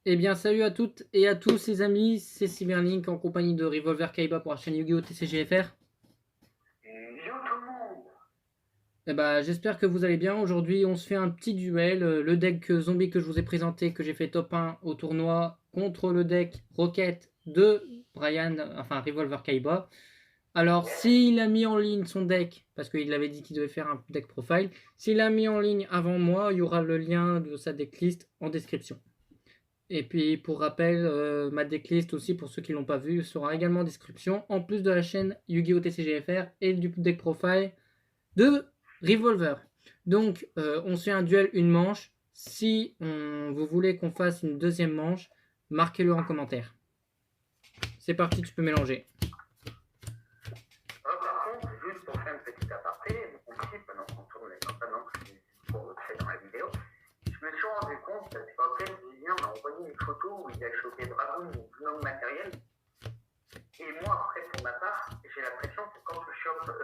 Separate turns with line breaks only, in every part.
Eh bien, salut à toutes et à tous les amis, c'est Cyberlink en compagnie de Revolver Kaiba pour la chaîne Yu-Gi-Oh! TCGFR.
Yo tout le monde.
Eh ben, j'espère que vous allez bien. Aujourd'hui, on se fait un petit duel. Le deck zombie que je vous ai présenté, que j'ai fait top 1 au tournoi, contre le deck Rocket de Brian, enfin Revolver Kaiba. Alors,
Yes.
s'il a mis en ligne son deck, parce qu'il avait dit qu'il devait faire un deck profile, s'il a mis en ligne avant moi, il y aura le lien de sa decklist en description. Et puis pour rappel, ma decklist aussi pour ceux qui ne l'ont pas vu sera également en description, en plus de la chaîne Yu-Gi-Oh! TCGFR et du deck profile de Revolver. Donc on se fait un duel une manche. Si vous voulez qu'on fasse une deuxième manche, marquez-le en commentaire. C'est parti, tu peux mélanger.
Par contre, juste pour faire une petite aparté, mon petit, pendant qu'on tourne les pendant que je pour le fait dans la vidéo, je me suis rendu compte, parce qu'en fait, Julien m'a envoyé une photo où il a chopé Dragon ou Gnome matériel. Et moi, après, pour ma part, j'ai l'impression que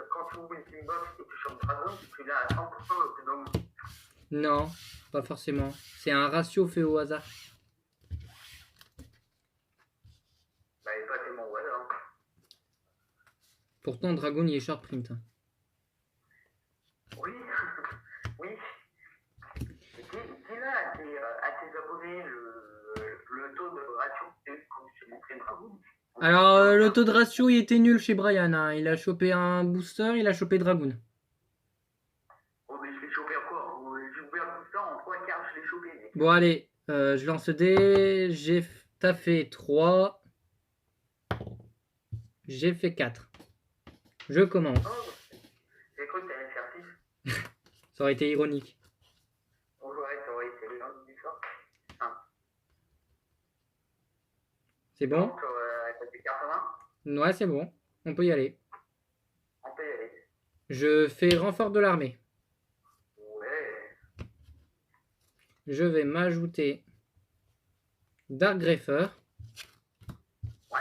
quand tu ouvres une Teambox et tu chopes Dragon, tu l'as à 100% le Gnome.
Non, pas forcément. C'est un ratio fait au hasard.
Bah, il est pas tellement ouais, hein.
Pourtant, Dragon, il est short print.
Oui, oui. Dis-le à tes abonnés le taux de ratio comme je t'ai montré Dragon.
Alors, le taux de ratio, il était nul chez Brian, hein. Il a chopé un booster, il a chopé Dragoon.
Oh, mais je l'ai chopé encore. J'ai ouvert tout ça en 3 quarts, je l'ai chopé. Mec.
Bon, allez, je lance le dé. T'as fait 3. J'ai fait 4. Je commence.
Oh, j'ai cru que t'allais faire 6.
Ça aurait été ironique.
Oh, ouais, ça aurait été le lundi du soir.
C'est bon?
Donc, t'as fait 80.
Ouais, c'est bon. On peut y aller.
On peut y aller.
Je fais renfort de l'armée.
Ouais.
Je vais m'ajouter Dark Greffer.
Ouais.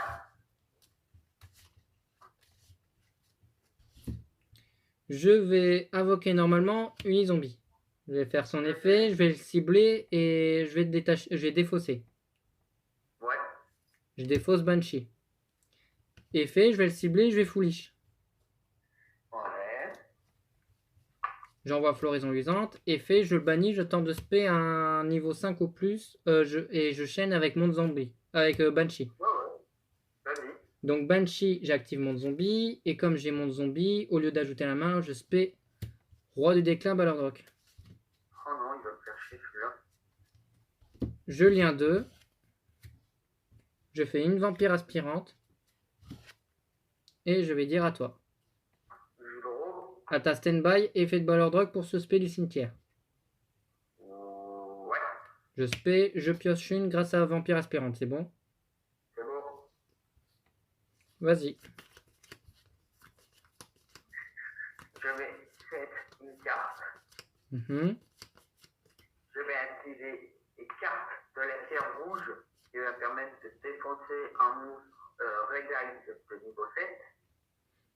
Je vais invoquer normalement Unizombie. Je vais faire son effet, je vais le cibler et je vais défausser.
Ouais.
Je défausse Banshee. Effet, je vais le cibler, je vais foolish.
Ouais.
J'envoie Floraison Luisante. Effet, je le bannis, je tente de spé un niveau 5 ou plus. Et je chaîne avec mon zombie. Avec Banshee.
Ouais, ouais. Vas-y.
Donc Banshee, j'active mon zombie. Et comme j'ai mon zombie, au lieu d'ajouter la main, je spé Roi du déclin, Ballard Rock.
Oh non, il va me faire chier celui-là.
Je lien 2. Je fais une vampire aspirante. Et je vais dire à toi.
Judo.
À ta stand-by, effet de Ballard Rock pour ce spé du cimetière.
Ouais.
Je spé, je pioche une grâce à vampire aspirante, c'est bon?
C'est bon.
Vas-y.
Je vais set une carte. Je vais activer les cartes de la terre rouge qui va permettre de défoncer un monstre Red Eyes de niveau 7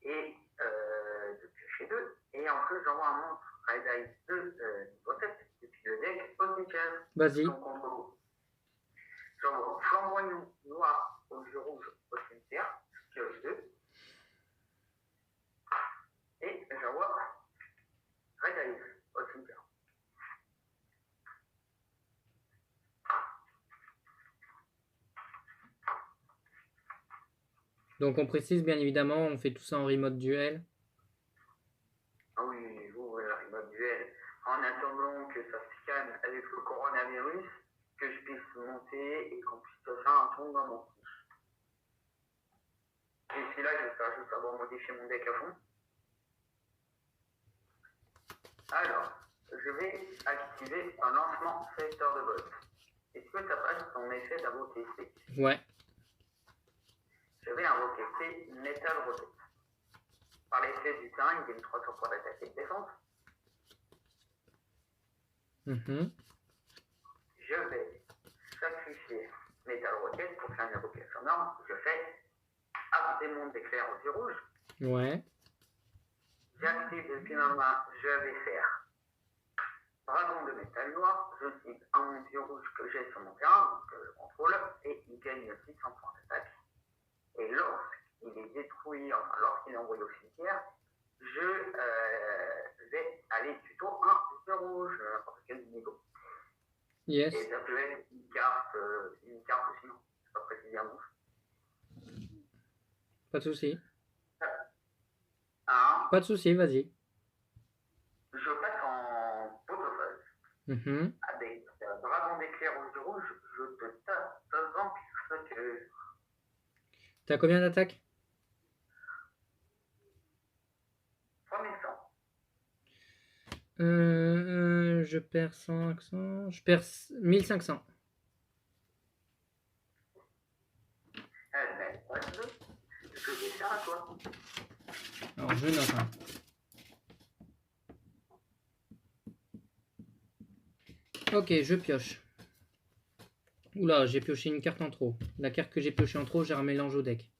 et de piocher 2. Et en plus, j'envoie un monstre Red Eyes de niveau 7 depuis le deck au cimetière.
Vas-y.
J'envoie flamboyant noir au jeu rouge au cimetière, je pioche 2. Et j'envoie Red Eyes au cimetière.
Donc on précise bien évidemment, on fait tout ça en remote duel.
Ah oui, vous, la remote duel. En attendant que ça se calme avec le coronavirus, que je puisse monter et qu'on puisse faire un tour dans mon fiche. D'ici là, j'espère juste avoir modifié mon deck à fond. Alors, je vais activer un lancement secteur de vote. Est-ce que ça passe ton effet d'invoquer C?
Ouais.
Je vais invoquer C Metal Rocket. Par l'effet du terrain, il gagne 300 points d'attaque et de défense. Je vais sacrifier Metal Rocket pour faire une invocation norme. Je fais Ardémon d'éclair au yeux rouge.
Ouais.
J'active depuis ma main, je vais faire dragon de métal noir, je cible un yeux rouge que j'ai sur mon terrain, donc je contrôle, et il gagne 600 points d'attaque. Et lorsqu'il est détruit, enfin lorsqu'il est envoyé au cimetière, je vais aller tuto un yeux rouge, n'importe quel niveau.
Yes.
Et ça peut être une carte aussi, non, c'est pas précisé à mouche.
Pas de souci.
Hein,
Pas de souci, vas-y.
je passe en photophase. Avec dragon d'éclair aux yeux rouges, je te tape devant que
T'as combien d'attaques?
3100.
Je perds 500. Je perds 1500.
Mais ouais, je vais faire à toi.
Alors je note. Hein. Ok, je pioche. Oula, j'ai pioché une carte en trop. La carte que j'ai piochée en trop, j'ai un mélange au deck.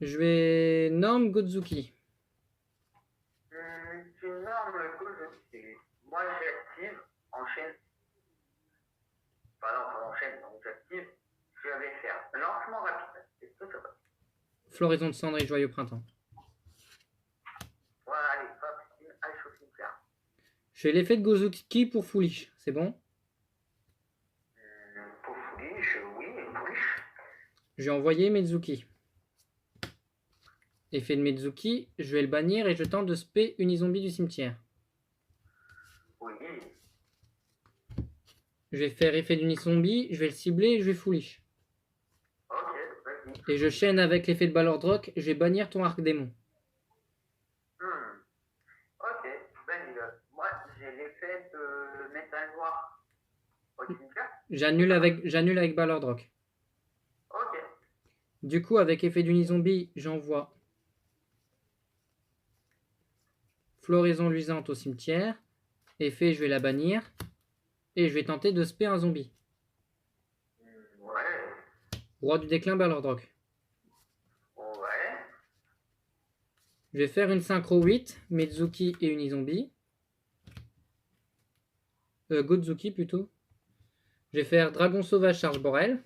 Je vais Norm Godzuki.
Tu normes Godzuki. Moi j'active, enchaîne. Enfin non, pas enchaîne, donc j'active. Je vais faire lancement rapide. Est-ce que ça va?
Floraison de cendres et joyeux printemps.
Voilà, allez, hop, une hache au cimetière.
Je fais l'effet de Godzuki pour Foolish, c'est bon?
Pour Foolish, oui, Foolish.
Je vais envoyer Mezuki. Effet de Mezuki, je vais le bannir et je tente de spé Unizombie du cimetière.
Oui.
Je vais faire effet d'Unizombie, je vais le cibler et je vais Foolish.
Ok, vas-y.
Et je chaîne avec l'effet de Balordrock, je vais bannir ton arc démon.
Ok, vas-y. Moi, j'ai l'effet de métal noir au cimetière.
J'annule avec Balordrock.
Ok.
Du coup, avec effet d'Unizombie, j'envoie Floraison luisante au cimetière. Effet, je vais la bannir. Et je vais tenter de spé un zombie.
Ouais.
Roi du déclin, Balordrock.
Ouais.
Je vais faire une synchro 8, Mezuki et Unizombie. Godzuki plutôt. Je vais faire Dragon sauvage charge Borel.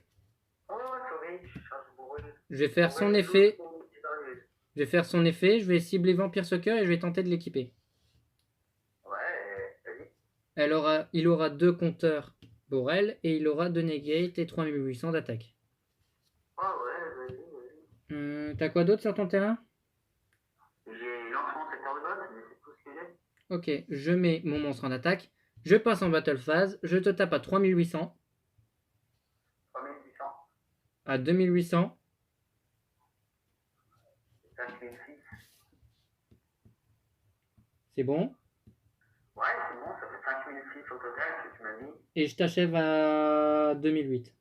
Oh, sorry, je charge Borel.
Je vais faire son effet. Je vais faire son effet, je vais cibler Vampire Sucker et je vais tenter de l'équiper.
Ouais, vas-y.
Il aura 2 compteurs Borel et il aura 2 negate et 3800 d'attaque.
Oh ouais, vas-y.
T'as quoi d'autre sur ton terrain?
J'ai lancement secteur de base, mais c'est tout ce que j'ai.
Ok, je mets mon monstre en attaque. Je passe en battle phase. Je te tape à 3800.
3800.
À 2800.
5006.
C'est bon.
Ouais, c'est bon, ça fait 5006 au total que tu m'as mis.
Et je t'achève à 2008.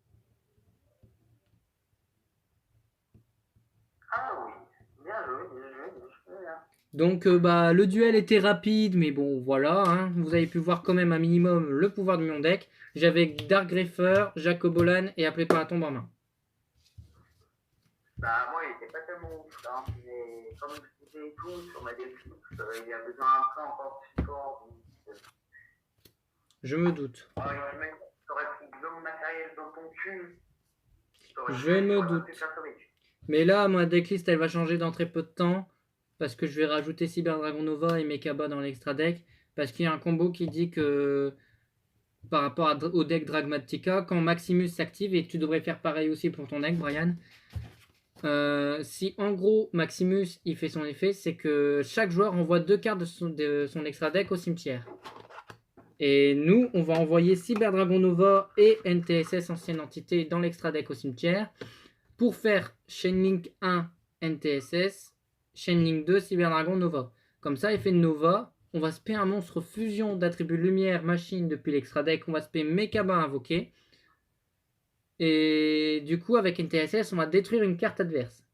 Ah oui, bien joué, bien joué, bien joué.
Donc le duel était rapide, mais bon voilà, hein, vous avez pu voir quand même un minimum le pouvoir de mon deck. J'avais Dark Greffer, Jacobolan et Appelé par la tombe en main.
Bah moi il était pas tellement ouf, hein, mais comme je disais et tout, sur ma défense, il y a besoin un peu encore de support.
Je me doute.
T'aurais pris le matériel dans ton cul.
Je me doute. Mais là, ma decklist, elle va changer dans très peu de temps. Parce que je vais rajouter Cyber Dragon Nova et Mekaba dans l'extra deck. Parce qu'il y a un combo qui dit que par rapport au deck Dragmatica, quand Maximus s'active, et tu devrais faire pareil aussi pour ton deck, Brian. Si en gros Maximus il fait son effet, c'est que chaque joueur envoie 2 cartes de son extra deck au cimetière. Et nous, on va envoyer Cyber Dragon Nova et NTSS ancienne entité dans l'extra deck au cimetière pour faire Chainlink 1 NTSS, Chainlink 2 Cyber Dragon Nova. Comme ça, effet de Nova, on va spé un monstre fusion d'attributs lumière machine depuis l'extra deck, on va spé Mekaba invoqué. Et du coup, avec NTSS, on va détruire une carte adverse.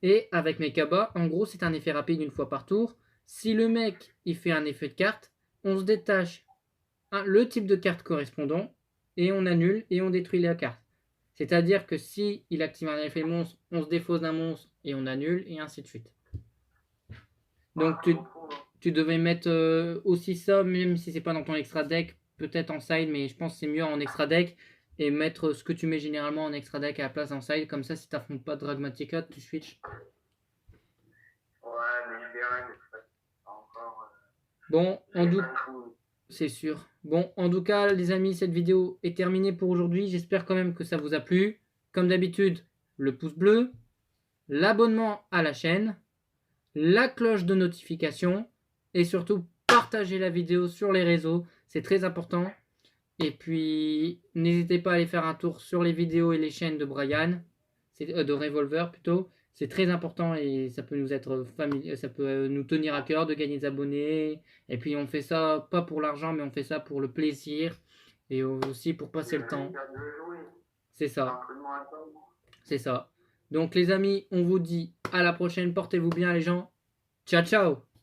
Et avec Mekaba, en gros, c'est un effet rapide une fois par tour. Si le mec il fait un effet de carte, on se détache le type de carte correspondant et on annule et on détruit la carte. C'est-à-dire que si il active un effet monstre, on se défausse d'un monstre et on annule et ainsi de suite. Donc tu devais mettre aussi ça, même si c'est pas dans ton extra deck, peut-être en side, mais je pense que c'est mieux en extra deck. Et mettre ce que tu mets généralement en extra deck à la place en side. Comme ça, si tu n'affrontes pas Dragmatica, tu switches.
Ouais, mais je verrai, mais c'est pas encore.
Bon, c'est sûr. Bon, en tout cas, les amis, cette vidéo est terminée pour aujourd'hui. J'espère quand même que ça vous a plu. Comme d'habitude, le pouce bleu, l'abonnement à la chaîne, la cloche de notification et surtout partagez la vidéo sur les réseaux. C'est très important. Et puis, n'hésitez pas à aller faire un tour sur les vidéos et les chaînes de Brian, de Revolver plutôt. C'est très important et ça peut nous être ça peut nous tenir à cœur de gagner des abonnés. Et puis on fait ça pas pour l'argent, mais on fait ça pour le plaisir et aussi pour passer le temps. C'est ça. C'est ça. Donc les amis, on vous dit à la prochaine. Portez-vous bien les gens. Ciao ciao.